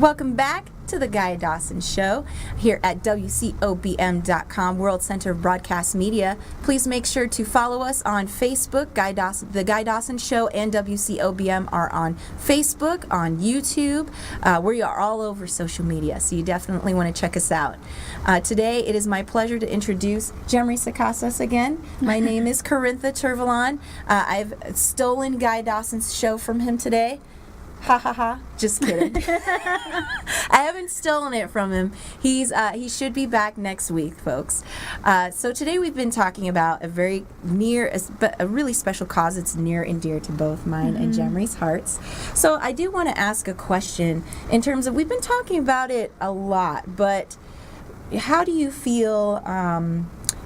Welcome back to the Guy Dawson Show here at WCOBM.com, World Center of Broadcast Media. Please make sure to follow us on Facebook. The Guy Dawson Show and WCOBM are on Facebook, on YouTube. We are all over social media, so you definitely want to check us out. Today, it is my pleasure to introduce Jemry Secasas again. My name is Carintha Turvalon. I've stolen Guy Dawson's show from him today. Ha ha ha. Just kidding. I haven't stolen it from him. He should be back next week, folks. So today we've been talking about a really special cause that's near and dear to both mine and Jemry's hearts. So I do want to ask a question in terms of, we've been talking about it a lot, but how do you feel,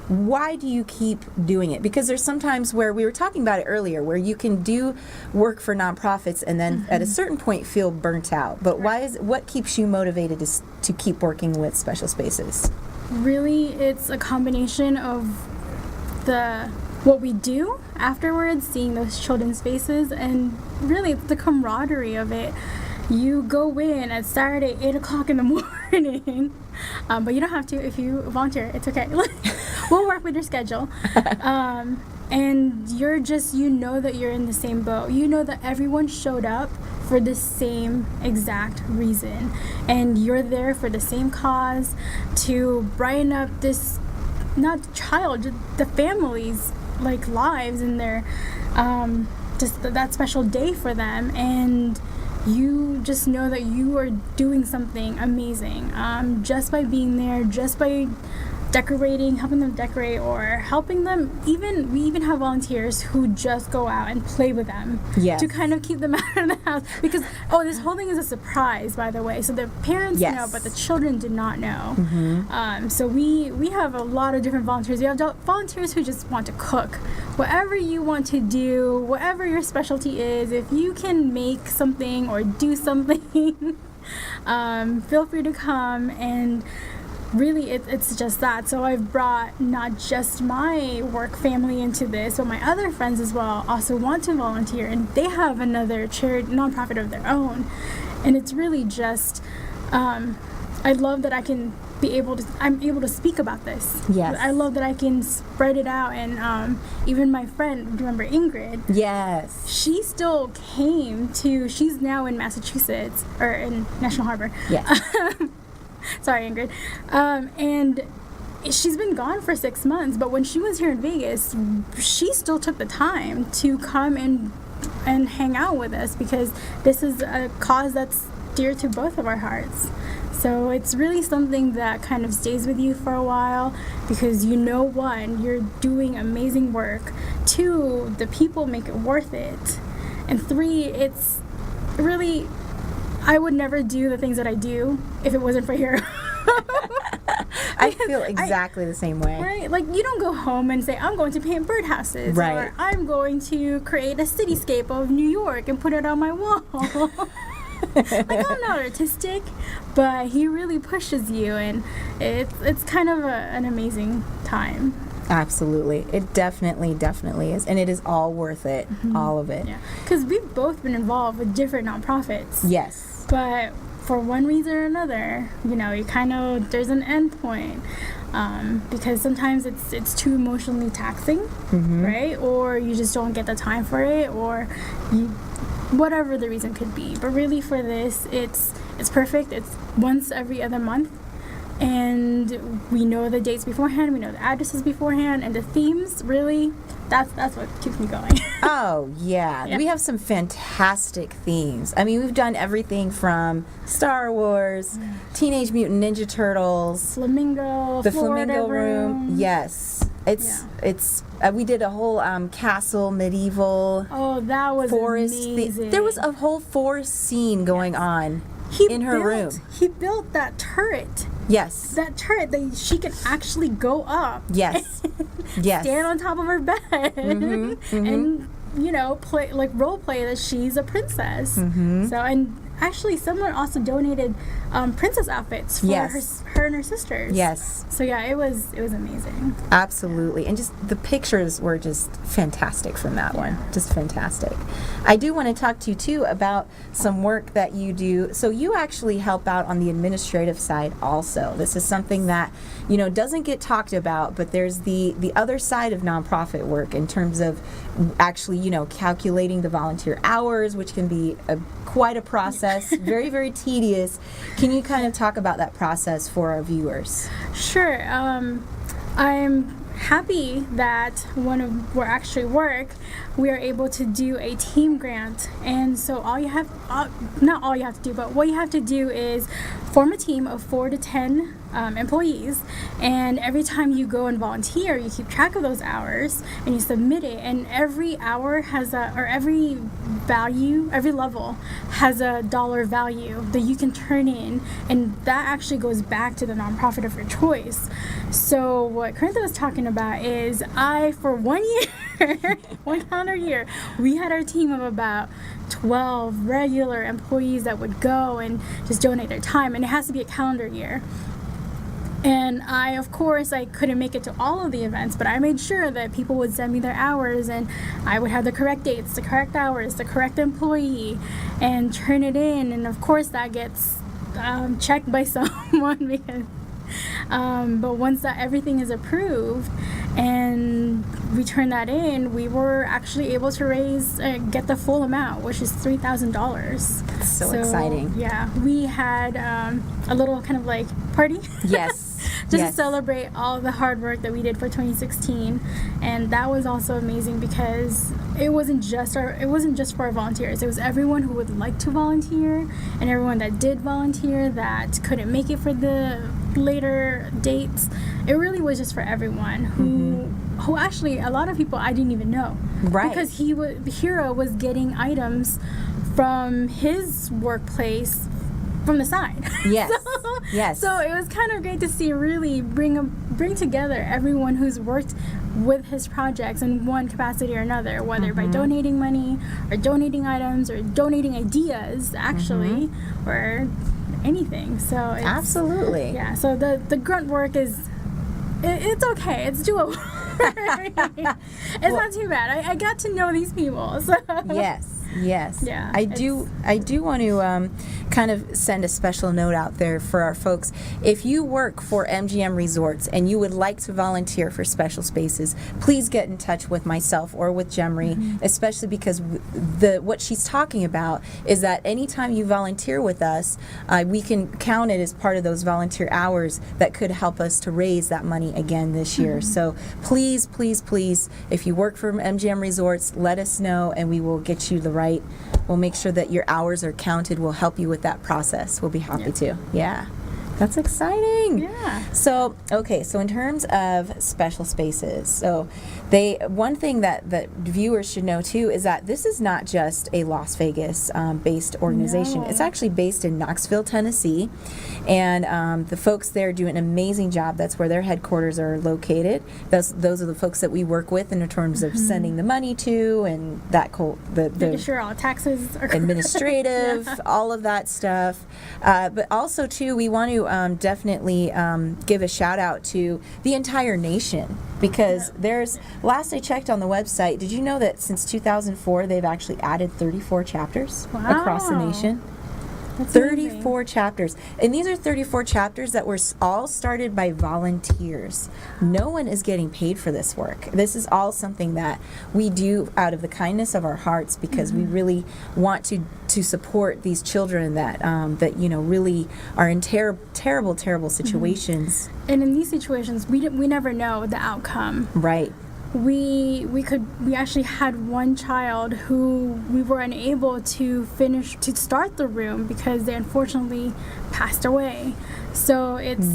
why do you keep doing it? Because there's sometimes where we were talking about it earlier, where you can do work for nonprofits and then at a certain point feel burnt out. But what keeps you motivated to keep working with special spaces? Really, it's a combination of what we do afterwards, seeing those children's faces, and really the camaraderie of it. You go in at Saturday, 8 o'clock in the morning, but you don't have to if you volunteer. It's okay. We'll work with your schedule. And you know that you're in the same boat. You know that everyone showed up for the same exact reason. And you're there for the same cause, to brighten up this, not the child, the family's lives and their, just that special day for them. And you just know that you are doing something amazing, just by being there, just by decorating, helping them decorate, or helping them. We even have volunteers who just go out and play with them to kind of keep them out of the house. Because this whole thing is a surprise, by the way. So the parents know, but the children did not know. So we have a lot of different volunteers. We have volunteers who just want to cook. Whatever you want to do, whatever your specialty is, if you can make something or do something, feel free to come. And really, it's just that. So I've brought not just my work family into this, but my other friends as well also want to volunteer, and they have another charity nonprofit of their own. And it's really just, I love that I'm able to speak about this. Yes. I love that I can spread it out. And even my friend, remember Ingrid? Yes. She still she's now in Massachusetts, or in National Harbor. Yes. Sorry, Ingrid. And she's been gone for 6 months, but when she was here in Vegas, she still took the time to come and hang out with us, because this is a cause that's dear to both of our hearts. So it's really something that kind of stays with you for a while, because one, you're doing amazing work. 2, the people make it worth it. And 3, it's really, I would never do the things that I do if it wasn't for here. I feel exactly the same way. Right? You don't go home and say, I'm going to paint birdhouses. Right. Or I'm going to create a cityscape of New York and put it on my wall. I'm not artistic, but he really pushes you, and it's kind of an amazing time. Absolutely. It definitely is. And it is all worth it. All of it. Yeah. Because we've both been involved with different nonprofits. Yes. But for one reason or another, there's an end point. Because sometimes it's too emotionally taxing, right? Or you just don't get the time for it, or whatever the reason could be. But really, for this, it's perfect. It's once every other month. And we know the dates beforehand, we know the addresses beforehand, and the themes, really, that's what keeps me going. Oh, yeah. We have some fantastic themes. I mean, we've done everything from Star Wars, Teenage Mutant Ninja Turtles, the Flamingo Room. Yes. We did a whole castle, medieval. Oh, that was forest amazing. There was a whole forest scene going on in her room. He built that turret. Yes. That turret that she can actually go up. Yes. Yes. Stand on top of her bed and role play that she's a princess. So, and actually someone also donated princess outfits for Yes. her and her sisters. Yes. So yeah, it was amazing. Absolutely. And just the pictures were just fantastic from that one. Just fantastic. I do want to talk to you too about some work that you do. So you actually help out on the administrative side also. This is something that, you know, doesn't get talked about, but there's the other side of nonprofit work in terms of actually, you know, calculating the volunteer hours, which can be quite a process, very, very tedious. Can you kind of talk about that process for our viewers? Sure. I'm happy that one of where actually work, we are able to do a team grant. And so not all you have to do, but what you have to do is form a team of 4 to 10 employees, and every time you go and volunteer, you keep track of those hours and you submit it, and every hour has every level has a dollar value that you can turn in, and that actually goes back to the nonprofit of your choice. So what Corintha was talking about is for 1 year, one calendar year, we had our team of about 12 regular employees that would go and just donate their time, and it has to be a calendar year. And of course, I couldn't make it to all of the events, but I made sure that people would send me their hours, and I would have the correct dates, the correct hours, the correct employee, and turn it in. And of course, that gets checked by someone because. But once that everything is approved and we turn that in, we were actually able to get the full amount, which is $3,000. So exciting. Yeah, we had a little kind of like party. Yes. To celebrate all the hard work that we did for 2016, and that was also amazing because it wasn't just for our volunteers. It was everyone who would like to volunteer and everyone that did volunteer that couldn't make it for the later dates. It really was just for everyone who actually, a lot of people I didn't even know, right? Because Hero was getting items from his workplace from the side. Yes. Yes. So it was kind of great to see really bring together everyone who's worked with his projects in one capacity or another, whether by donating money or donating items or donating ideas, actually, or anything. So it's, absolutely. Yeah. So the grunt work is it's okay. It's doable. It's not too bad. I got to know these people. So. Yes. Yeah. I do want to kind of send a special note out there for our folks. If you work for MGM Resorts and you would like to volunteer for special spaces, please get in touch with myself or with Jemry, especially because what she's talking about is that anytime you volunteer with us, we can count it as part of those volunteer hours that could help us to raise that money again this year. So please, please, please, if you work for MGM Resorts, let us know and we will get you the right. We'll make sure that your hours are counted. We'll help you with that process. We'll be happy to. Yeah. That's exciting. Yeah. So, okay, so in terms of special spaces, so one thing that viewers should know too is that this is not just a Las Vegas based organization. No. It's actually based in Knoxville, Tennessee, and the folks there do an amazing job. That's where their headquarters are located. Those are the folks that we work with in terms of sending the money to and that making sure all taxes are administrative, all of that stuff. But also too, we want to definitely give a shout out to the entire nation because last I checked on the website, did you know that since 2004 they've actually added 34 chapters across the nation? That's 34 amazing. chapters. And these are 34 chapters that were all started by volunteers. No one is getting paid for this work. This is all something that we do out of the kindness of our hearts because we really want to support these children that really are in terrible situations. And in these situations, we never know the outcome. Right. We actually had one child who we were unable to start the room because they unfortunately passed away. So it's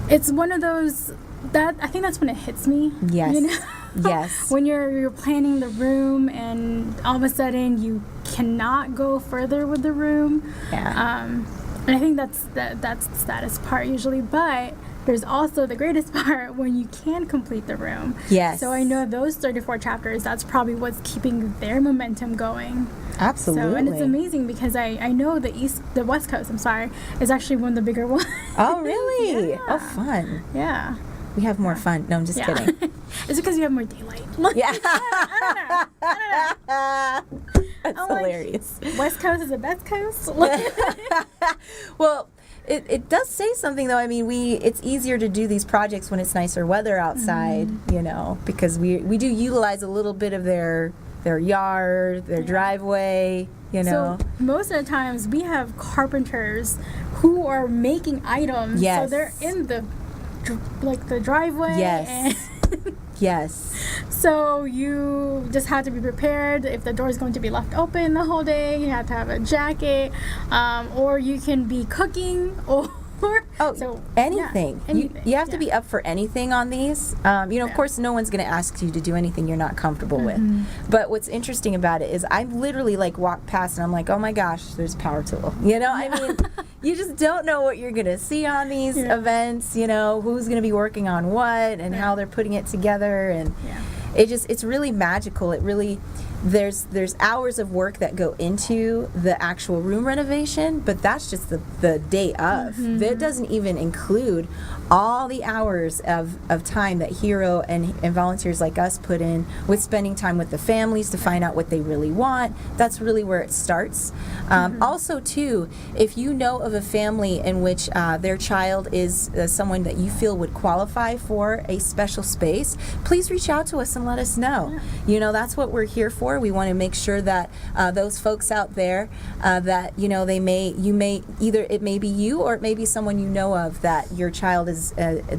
it's one of those that I think that's when it hits me. Yes. You know? Yes. When you're planning the room and all of a sudden you cannot go further with the room. Yeah. And I think that's the saddest part usually, but there's also the greatest part when you can complete the room. Yes. So I know those 34 chapters, that's probably what's keeping their momentum going. Absolutely. So, and it's amazing because I know the West Coast, is actually one of the bigger ones. Oh, really? Yeah. Oh, fun. Yeah. We have more fun. No, I'm just kidding. It's because you have more daylight. Yeah. I don't know. That's I'm like, hilarious. West Coast is the best coast. Well, it does say something though. I mean, it's easier to do these projects when it's nicer weather outside, you know, because we do utilize a little bit of their yard, their driveway, you know. So most of the times we have carpenters who are making items. Yes. So they're in the driveway. Yes. And Yes. so you just have to be prepared. If the door is going to be left open the whole day, you have to have a jacket, or you can be cooking, or anything. Anything. You have to be up for anything on these. You know, of course, no one's going to ask you to do anything you're not comfortable with. But what's interesting about it is I literally walk past and I'm like, oh my gosh, there's a power tool. You know, I mean, you just don't know what you're going to see on these events. You know, who's going to be working on what and how they're putting it together, and it's really magical. It really. There's hours of work that go into the actual room renovation, but that's just the day of. That doesn't even include all the hours of time that Hero and volunteers like us put in with spending time with the families to find out what they really want. That's really where it starts. Also, too, if you know of a family in which their child is someone that you feel would qualify for a special space, please reach out to us and let us know. You know, that's what we're here for. We want to make sure that those folks out there that, you know, it may be you or it may be someone you know of that your child is,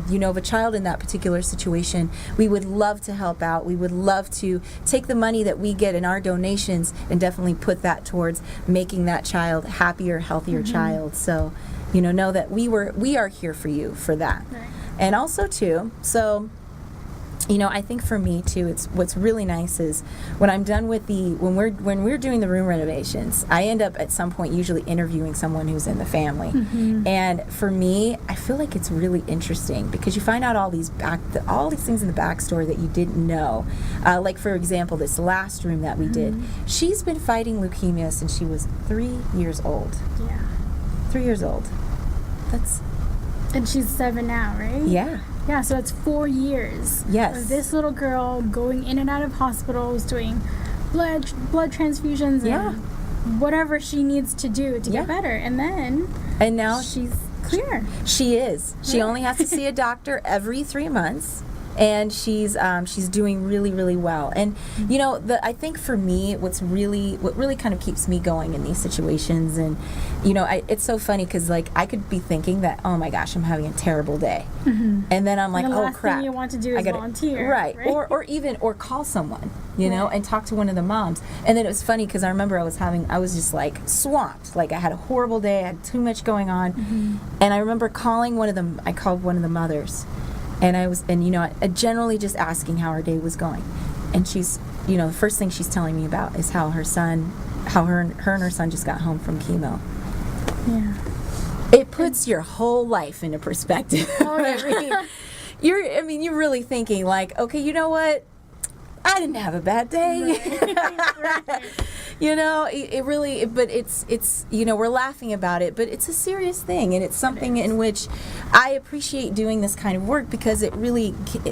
you know of a child in that particular situation. We would love to help out. We would love to take the money that we get in our donations and definitely put that towards making that child happier, healthier child. So, you know that we are here for you for that. Right. And also too, so, you know, I think for me too, it's what's really nice is when I'm done with when we're doing the room renovations, I end up at some point usually interviewing someone who's in the family. And for me, I feel like it's really interesting because you find out all these things in the backstory that you didn't know. Like for example, this last room that we did, she's been fighting leukemia since she was 3 years old. Yeah. 3 years old. And she's 7 now, right? Yeah. Yeah, so that's 4 years. Yes. Of this little girl going in and out of hospitals, doing blood transfusions and whatever she needs to do to get better. And now she's clear. She is. She only has to see a doctor every 3 months. And she's doing really, really well. And you know, I think for me, what really kind of keeps me going in these situations, and you know, it's so funny because I could be thinking that, oh my gosh, I'm having a terrible day, and then I'm like, and the oh last crap, thing you want to do is volunteer, right? Or call someone, you know, and talk to one of the moms. And then it was funny because I remember I was just swamped, I had a horrible day, I had too much going on, and I remember calling one of them. I called one of the mothers. And you know, generally just asking how her day was going. And she's, you know, the first thing she's telling me about is how her and her son just got home from chemo. Yeah. It puts your whole life into perspective. Oh, yeah. You're really thinking okay, you know what? I didn't have a bad day. Right. You know, it really, but it's you know, we're laughing about it, but it's a serious thing, and it's something in which I appreciate doing this kind of work because it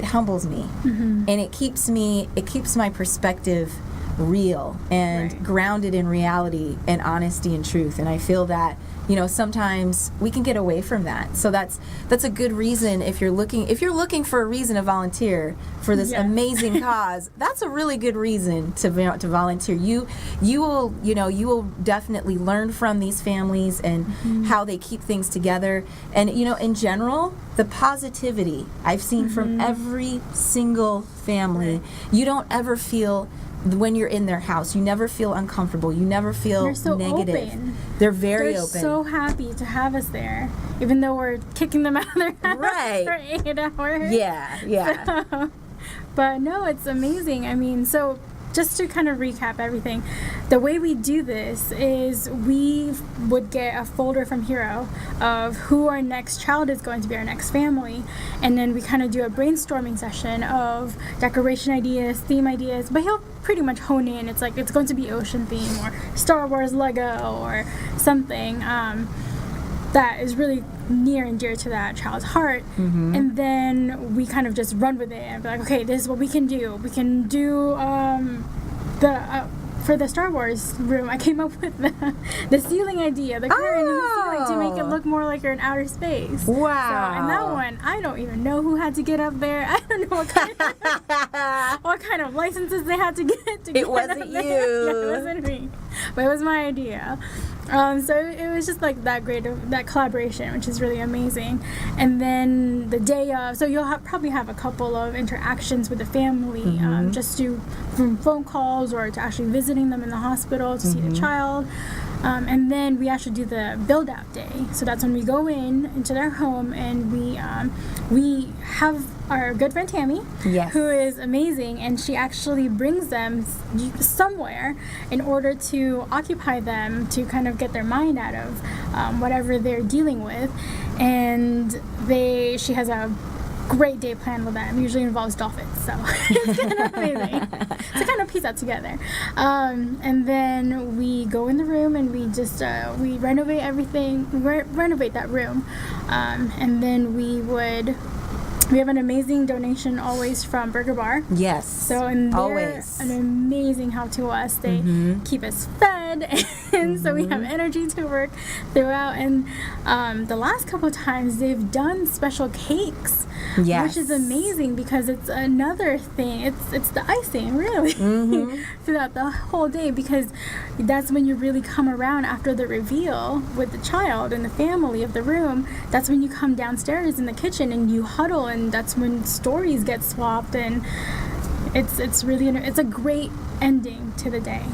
humbles me, and it keeps my perspective real and grounded in reality and honesty and truth. And I feel that, you know, sometimes we can get away from that. So that's a good reason if you're looking for a reason to volunteer for this amazing cause. That's a really good reason to volunteer. You will definitely learn from these families and how they keep things together. And you know, in general, the positivity I've seen from every single family, you don't ever feel. When you're in their house, you never feel uncomfortable. You never feel They're so negative. Open. They're very They're open. so happy to have us there, even though we're kicking them out of their house for 8 hours. Yeah. But no, it's amazing. I mean, so just to kind of recap everything, the way we do this is we would get a folder from Hero of who our next child is going to be, our next family, and then we kind of do a brainstorming session of decoration ideas, theme ideas, but he'll pretty much hone in. It's like it's going to be ocean theme or Star Wars Lego or something that is really near and dear to that child's heart. And then we kind of just run with it and be like, okay, this is what we can do. We can do for the Star Wars room, I came up with the ceiling idea, the curtain in the ceiling to make it look more like you're in outer space. Wow. So, and that one, I don't even know who had to get up there. I don't know what kind of licenses they had to get It wasn't up you. there. Yeah, it wasn't me. But it was my idea. So it was just like that that collaboration, which is really amazing. And then the day of, so you'll probably have a couple of interactions with the family, just from phone calls or to actually visiting them in the hospital to see the child. And then we actually do the build out day. So that's when we go into their home and we have our good friend Tammy, who is amazing, and she actually brings them somewhere in order to occupy them, to kind of get their mind out of whatever they're dealing with. And she has a great day planned with them. Usually involves dolphins, so it's kind of amazing. So kind of piece that together. And then we go in the room and we just we renovate everything, renovate that room, and then we have an amazing donation always from Burger Bar. Yes. So and they're always an amazing help to us. They keep us fed, and so we have energy to work throughout. And the last couple of times they've done special cakes, which is amazing because it's another thing. It's the icing really throughout the whole day, because that's when you really come around after the reveal with the child and the family of the room. That's when you come downstairs in the kitchen and you huddle, and that's when stories get swapped, and it's really it's a great ending to the day.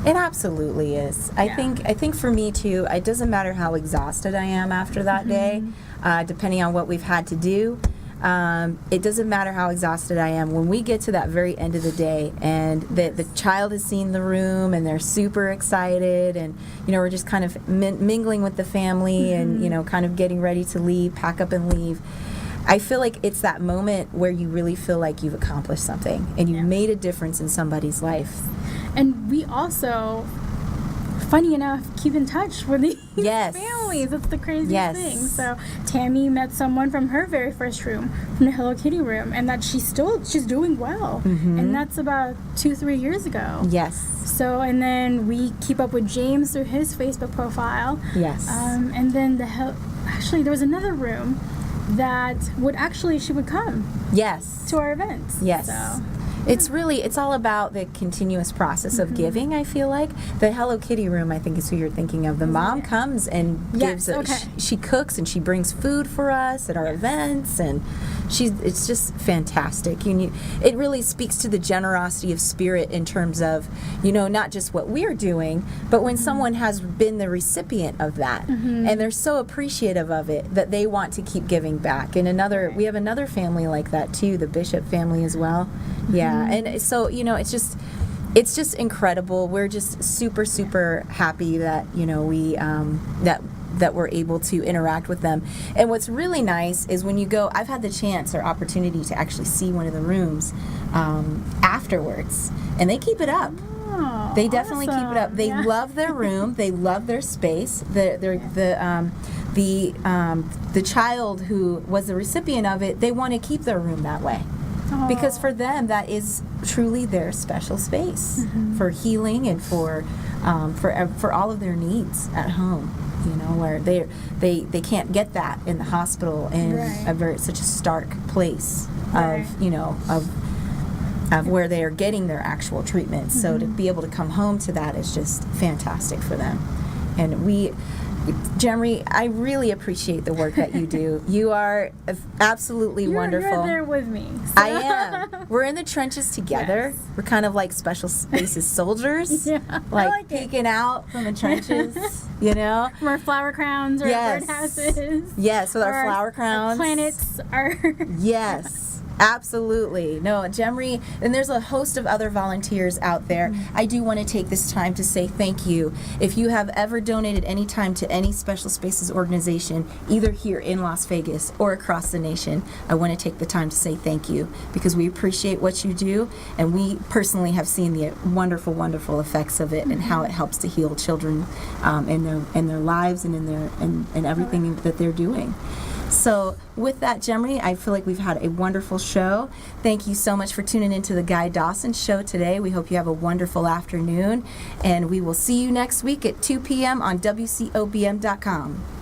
It absolutely is. I think for me too, it doesn't matter how exhausted I am after that day, depending on what we've had to do. It doesn't matter how exhausted I am. When we get to that very end of the day and the child has seen the room and they're super excited, and we're just kind of mingling with the family and kind of getting ready to leave, pack up and leave. I feel like it's that moment where you really feel like you've accomplished something and you made a difference in somebody's life. And we also, funny enough, keep in touch with these families. That's the craziest thing. So Tammy met someone from her very first room, from the Hello Kitty room, and that she's doing well. And that's about 2-3 years ago. Yes. So, and then we keep up with James through his Facebook profile. Yes. And then actually there was another room that she would come. Yes. To our events. Yes. So. It's all about the continuous process of giving, I feel like. The Hello Kitty room, I think, is who you're thinking of. The mom comes and gives she cooks and she brings food for us at our events, and it's just fantastic. It really speaks to the generosity of spirit in terms of, not just what we're doing, but when someone has been the recipient of that, and they're so appreciative of it that they want to keep giving back. And we have another family like that too, the Bishop family as well. Yeah. And so, it's just incredible. We're just super, super happy that, that we're able to interact with them. And what's really nice is when you go, I've had the chance or opportunity to actually see one of the rooms afterwards, and they keep it up. Oh, they definitely keep it up. They love their room. They love their space. The child who was the recipient of it, they want to keep their room that way. Because for them, that is truly their special space for healing and for all of their needs at home. Where they can't get that in the hospital in such a stark place of where they are getting their actual treatment. So to be able to come home to that is just fantastic for them. And Jemry, I really appreciate the work that you do. You are absolutely wonderful. You're there with me. So. I am. We're in the trenches together. Yes. We're kind of like special spaces soldiers, like peeking out from the trenches, From our flower crowns or our birdhouses. Yes, with our flower crowns. Our planets are... Yes. Absolutely. No, Jemry, and there's a host of other volunteers out there. I do want to take this time to say thank you. If you have ever donated any time to any Special Spaces organization, either here in Las Vegas or across the nation, I want to take the time to say thank you, because we appreciate what you do, and we personally have seen the wonderful, wonderful effects of it and how it helps to heal children in their lives and in everything that they're doing. So with that, Jemry, I feel like we've had a wonderful show. Thank you so much for tuning into the Guy Dawson Show today. We hope you have a wonderful afternoon, and we will see you next week at 2 p.m. on WCOBM.com.